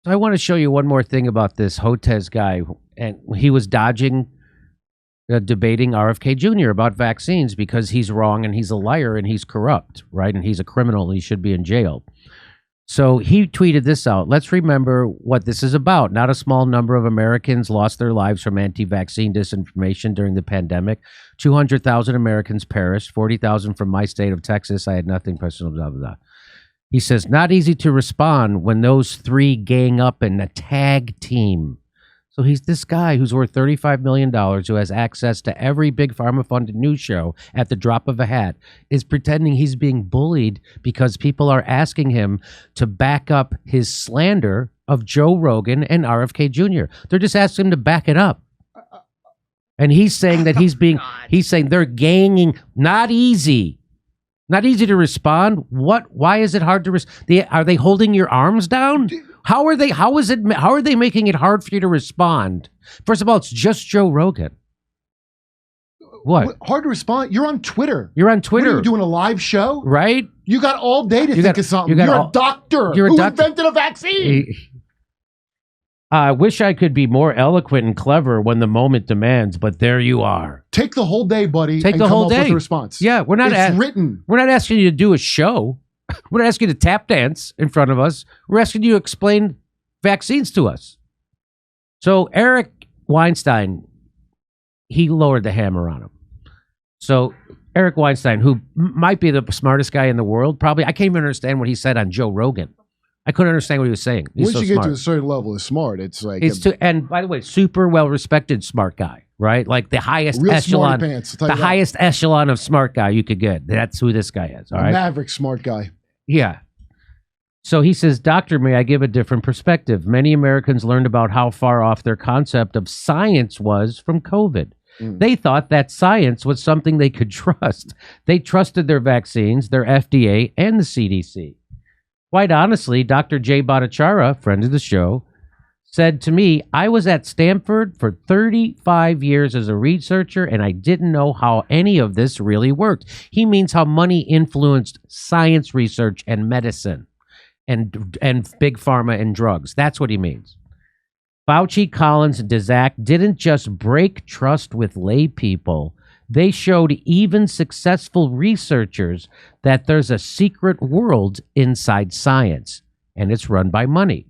So I want to show you one more thing about this Hotez guy, and he was dodging debating RFK Jr. about vaccines because he's wrong and he's a liar and he's corrupt, right? And he's a criminal and he should be in jail. So he tweeted this out. Let's remember what this is about. Not a small number of Americans lost their lives from anti-vaccine disinformation during the pandemic. 200,000 Americans perished, 40,000 from my state of Texas. I had nothing personal, blah, blah, blah. He says, not easy to respond when those three gang up in a tag team. So he's this guy who's worth $35 million, who has access to every Big Pharma funded news show at the drop of a hat, is pretending he's being bullied because people are asking him to back up his slander of Joe Rogan and RFK Jr. They're just asking him to back it up. And he's saying that he's saying they're ganging, not easy. Not easy to respond. Why is it hard to respond? Are they holding your arms down? How are they making it hard for you to respond? First of all, it's just Joe Rogan. What? Hard to respond? You're on Twitter. You're on Twitter. What, are you doing a live show? Right? You got all day to think of something. You're a doctor who invented a vaccine. I wish I could be more eloquent and clever when the moment demands, but there you are. Take the whole day, buddy. Take the whole day. With a response. Yeah, we're not. Written. We're not asking you to do a show. We're not asking you to tap dance in front of us. We're asking you to explain vaccines to us. So Eric Weinstein, he lowered the hammer on him. So Eric Weinstein, who might be the smartest guy in the world, probably, I can't even understand what he said on Joe Rogan. I couldn't understand what he was saying. He's Once so you get smart. to a certain level of smart, it's like... And by the way, super well-respected smart guy, right? Like the highest echelon, highest echelon of smart guy you could get. That's who this guy is, all right? Maverick smart guy. Yeah. So he says, Doctor, may I give a different perspective? Many Americans learned about how far off their concept of science was from COVID. They thought that science was something they could trust. They trusted their vaccines, their FDA, and the CDC. Quite honestly, Dr. Jay Bhattacharya, friend of the show, said to me, I was at Stanford for 35 years as a researcher, and I didn't know how any of this really worked. He means how money influenced science research and medicine and big pharma and drugs. That's what he means. Fauci, Collins, and Daszak didn't just break trust with lay people. They showed even successful researchers that there's a secret world inside science, and it's run by money.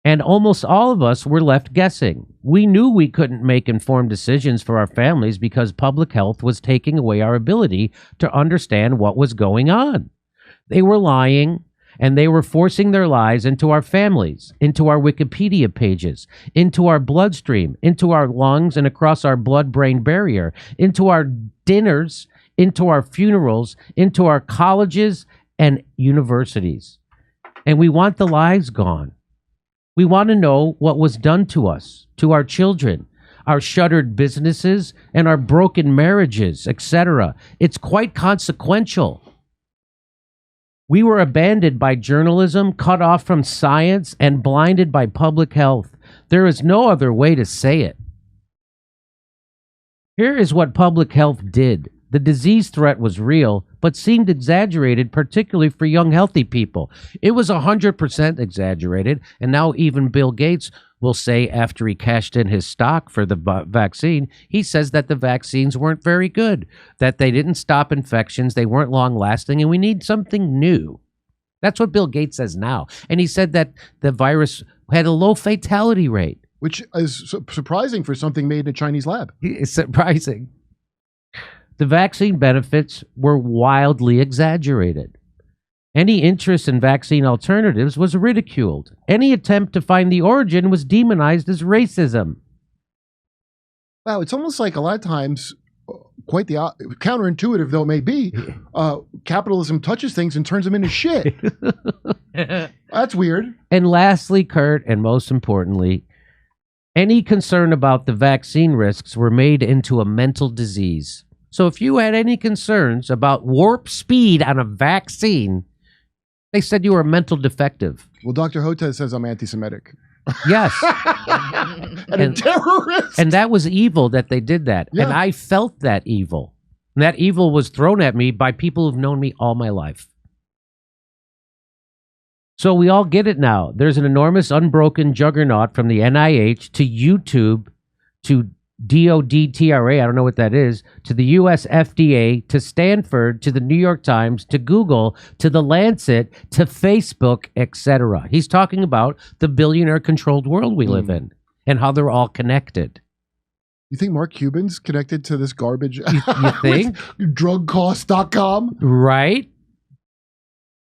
And almost all of us were left guessing. We knew we couldn't make informed decisions for our families because public health was taking away our ability to understand what was going on. They were lying, and they were forcing their lies into our families, into our Wikipedia pages, into our bloodstream, into our lungs and across our blood-brain barrier, into our dinners, into our funerals, into our colleges and universities. And we want the lies gone. We want to know what was done to us, to our children, our shuttered businesses, and our broken marriages, etc. It's quite consequential. We were abandoned by journalism, cut off from science, and blinded by public health. There is no other way to say it. Here is what public health did. The disease threat was real, but seemed exaggerated, particularly for young, healthy people. It was 100% exaggerated, and now even Bill Gates will say, after he cashed in his stock for the vaccine, he says that the vaccines weren't very good, that they didn't stop infections, they weren't long-lasting, and we need something new. That's what Bill Gates says now. And he said that the virus had a low fatality rate. Which is surprising for something made in a Chinese lab. It's surprising. The vaccine benefits were wildly exaggerated. Any interest in vaccine alternatives was ridiculed. Any attempt to find the origin was demonized as racism. Wow, it's almost like a lot of times, quite the counterintuitive though it may be, capitalism touches things and turns them into shit. That's weird. And lastly, Kurt, and most importantly, any concern about the vaccine risks were made into a mental disease. So if you had any concerns about warp speed on a vaccine, they said you were a mental defective. Well, Dr. Hotez says I'm anti-Semitic. Yes. and a terrorist. And that was evil that they did that. Yeah. And I felt that evil. And that evil was thrown at me by people who've known me all my life. So we all get it now. There's an enormous unbroken juggernaut from the NIH to YouTube to DODTRA, I don't know what that is, to the US FDA, to Stanford, to the New York Times, to Google, to the Lancet, to Facebook, etc. He's talking about the billionaire-controlled world we live in and how they're all connected. You think Mark Cuban's connected to this garbage? You think? Drugcost.com? Right?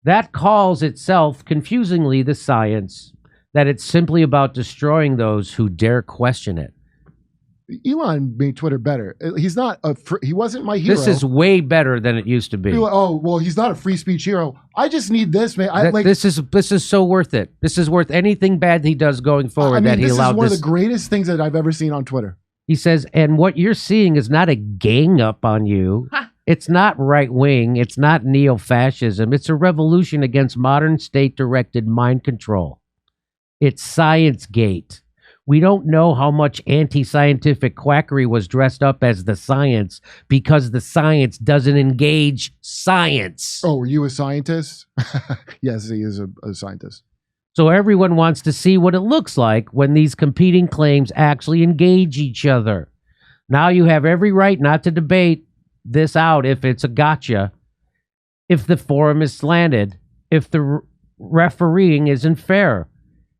That calls itself, confusingly, the science, that it's simply about destroying those who dare question it. Elon made Twitter better. He's not he wasn't my hero. This is way better than it used to be. Oh, well, he's not a free speech hero. I just need this, man. This is so worth it. This is worth anything bad he does going forward. That he allowed this is one of the greatest things that I've ever seen on Twitter. He says, and what you're seeing is not a gang up on you. It's not right wing. It's not neo-fascism. It's a revolution against modern state-directed mind control. It's Science-Gate. We don't know how much anti-scientific quackery was dressed up as the science because the science doesn't engage science. Oh, were you a scientist? Yes, he is a scientist. So everyone wants to see what it looks like when these competing claims actually engage each other. Now you have every right not to debate this out if it's a gotcha, if the forum is slanted, if the refereeing isn't fair,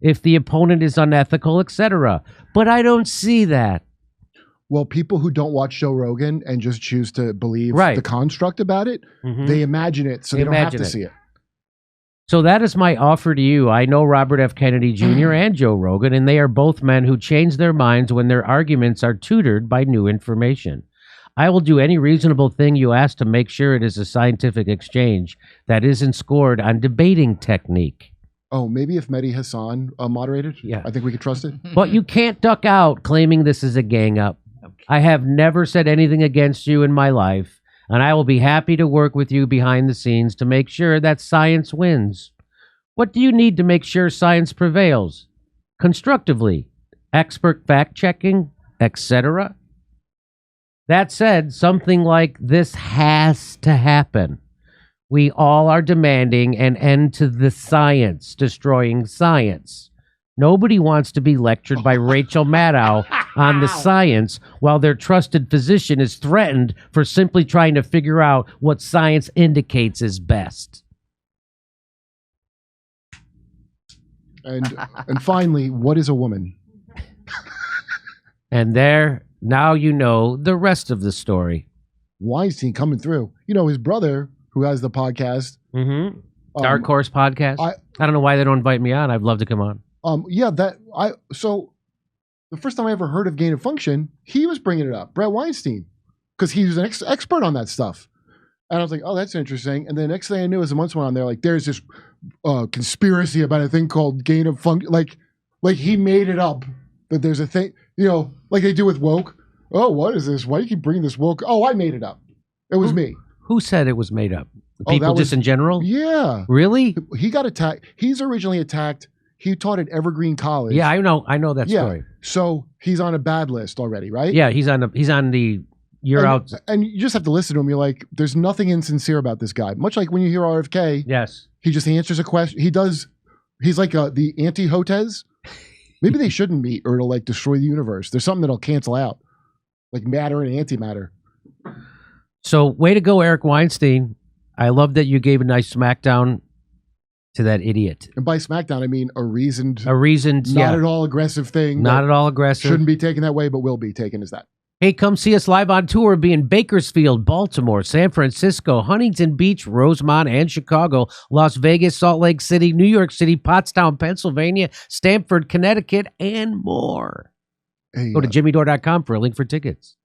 if the opponent is unethical, etc. But I don't see that. Well, people who don't watch Joe Rogan and just choose to believe the construct about it, they imagine it, so they don't have to see it. So that is my offer to you. I know Robert F. Kennedy Jr. and Joe Rogan, and they are both men who change their minds when their arguments are tutored by new information. I will do any reasonable thing you ask to make sure it is a scientific exchange that isn't scored on debating technique. Oh, maybe if Mehdi Hassan moderated, I think we could trust it. But you can't duck out claiming this is a gang up. Okay. I have never said anything against you in my life, and I will be happy to work with you behind the scenes to make sure that science wins. What do you need to make sure science prevails? Constructively, expert fact-checking, etc. That said, something like this has to happen. We all are demanding an end to the science, destroying science. Nobody wants to be lectured by Rachel Maddow on the science while their trusted physician is threatened for simply trying to figure out what science indicates is best. And finally, what is a woman? And there, now you know the rest of the story. Weinstein coming through. You know, his brother, who has the podcast. Dark Horse podcast. I don't know why they don't invite me on. I'd love to come on. So the first time I ever heard of gain of function, he was bringing it up, Brett Weinstein, because he was an expert on that stuff. And I was like, oh, that's interesting. And the next thing I knew, as the months went on, they're like, there's this conspiracy about a thing called gain of function. Like he made it up that there's a thing, you know, like they do with woke. Oh, what is this? Why do you keep bringing this woke? Oh, I made it up. It was me. Who said it was made up? People just in general? Yeah. Really? He got attacked. He's originally attacked. He taught at Evergreen College. Yeah, I know that story. So he's on a bad list already, right? Yeah, he's on the you're out. And you just have to listen to him. You're like, there's nothing insincere about this guy. Much like when you hear RFK. Yes. He just answers a question. He's like the anti-Hotez. Maybe they shouldn't meet or it'll like destroy the universe. There's something that'll cancel out. Like matter and antimatter. So way to go, Eric Weinstein. I love that you gave a nice smackdown to that idiot. And by smackdown, I mean a reasoned, not at all aggressive thing. Not at all aggressive. Shouldn't be taken that way, but will be taken as that. Hey, come see us live on tour. We'll be in Bakersfield, Baltimore, San Francisco, Huntington Beach, Rosemont, and Chicago, Las Vegas, Salt Lake City, New York City, Pottstown, Pennsylvania, Stamford, Connecticut, and more. Hey, go to jimmydore.com for a link for tickets.